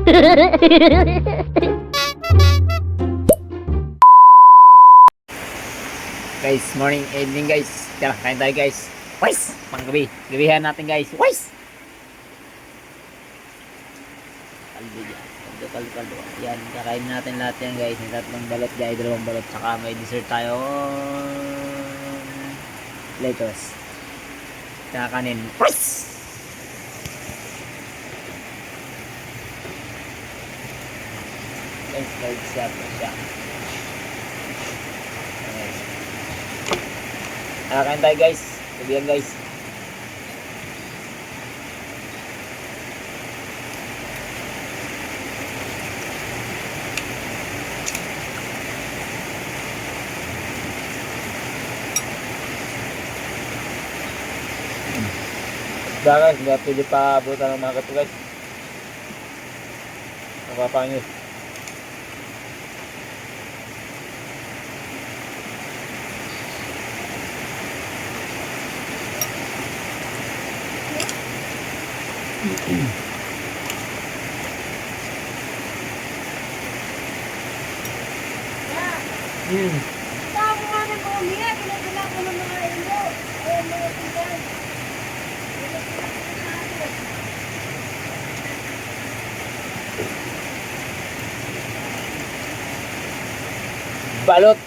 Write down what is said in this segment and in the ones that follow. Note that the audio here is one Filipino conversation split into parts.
Guys, morning, evening guys. Tara, kain tayo guys. Wais! Panggabi. Gabihan natin guys. Wais! Kaldo dyan. Kaldo. Yan, kakain natin lahat yan guys. May tatlong balot dyan, dalawang balot. Saka may dessert tayo. Lettuce. Saka kanin. Wais! Guys, siya. Kain tayo guys. Gabihan guys. Guys, hindi pwede pa abutan ng mga kato guys. Napapangis. Tao nga na po niya, pinagdala ko ng mga ilo. Ayan mga tinggan. Balot.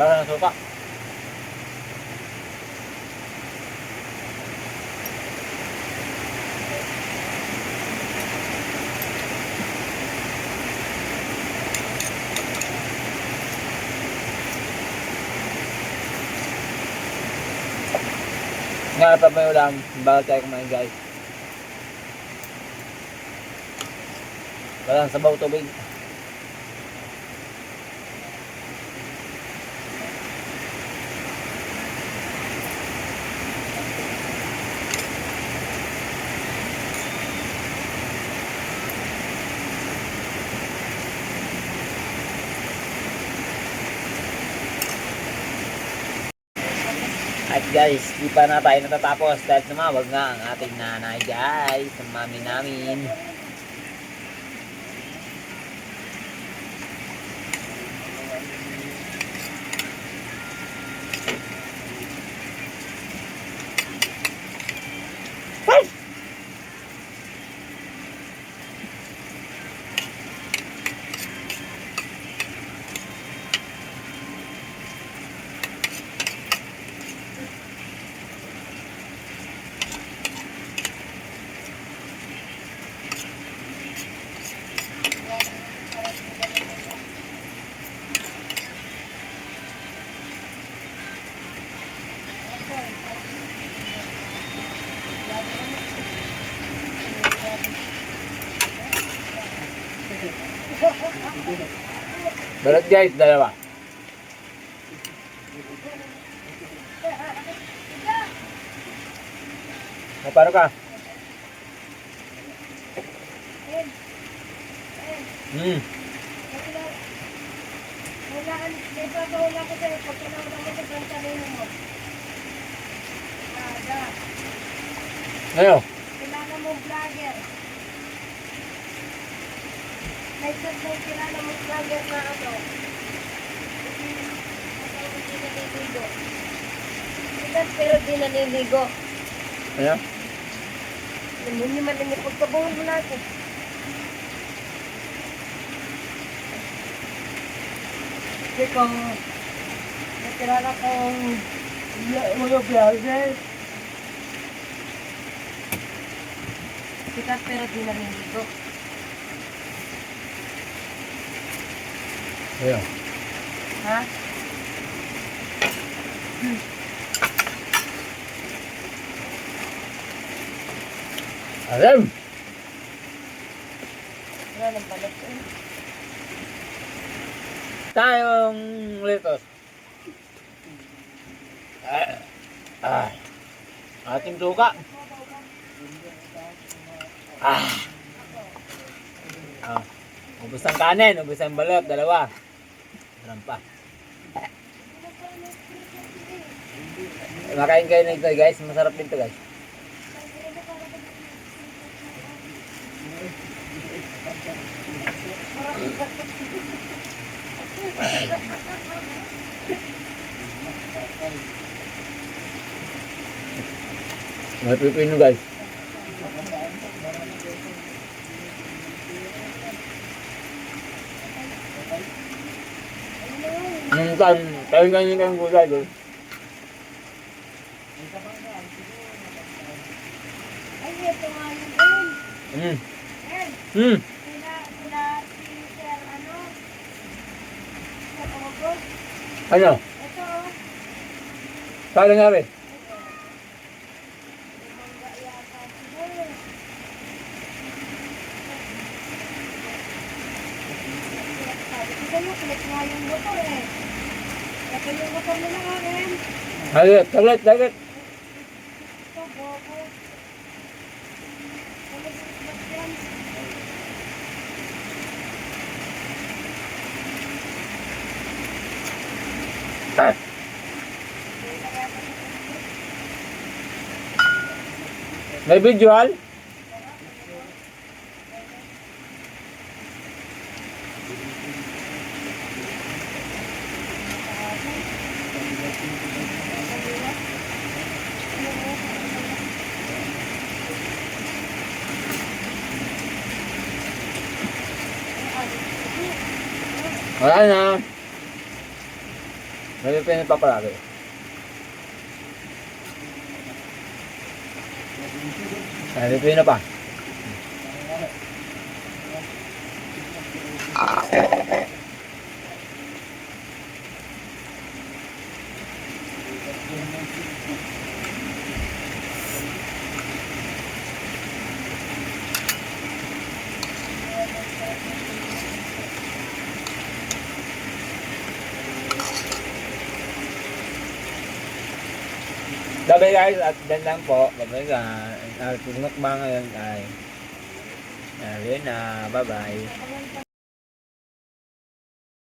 Parang suka. Nga pa may ulam, bago tayo kumain guys. Walang sabaw tubig. At guys, di pa na tayo natatapos dahil tumawag nga ang ating nanay guys, ang mami namin. Balot guys, dalawa. Paano ka? Wala ko sa'yo, pag kinawala mo sa pransalino mo. Ano? Kilala mo vlogger. May kilala mo vlogger na ano. Hindi naliligo. Sikat pero di naliligo. Ano? Hindi man din pagkabuhan mo natin. Kasi kung nakilala kong mga vlogger. Sikat pero di naliligo. Ano? Ha? Alam! Wala nang balat eh. Tayong lettuce. Ating suka. Ubus ang kanin, ubus ang balot, dalawa. Meron pa. Makain kayo nito guys. Masarap din to guys. May pipino guys. Tayo ganyan kang gulay guys. Ay, ito nga yung doon. Mm. Ed, Mm. sila si Sir, ano? Sir Ogo. Ano? Ito, oh. Saan nangyari? Bumangga yata sila. Sabi ko sa'yo, click nga yung motor eh. Ito yung motor nila nga rin. Saglit. Ito, bobo. Ba't yan? May visual? Wala na. May pinapapalagi. May pipino pa. Sabi guys, at dan lang po. Bye-bye guys. At mukbang ngayon ay. Ayun na. Bye-bye.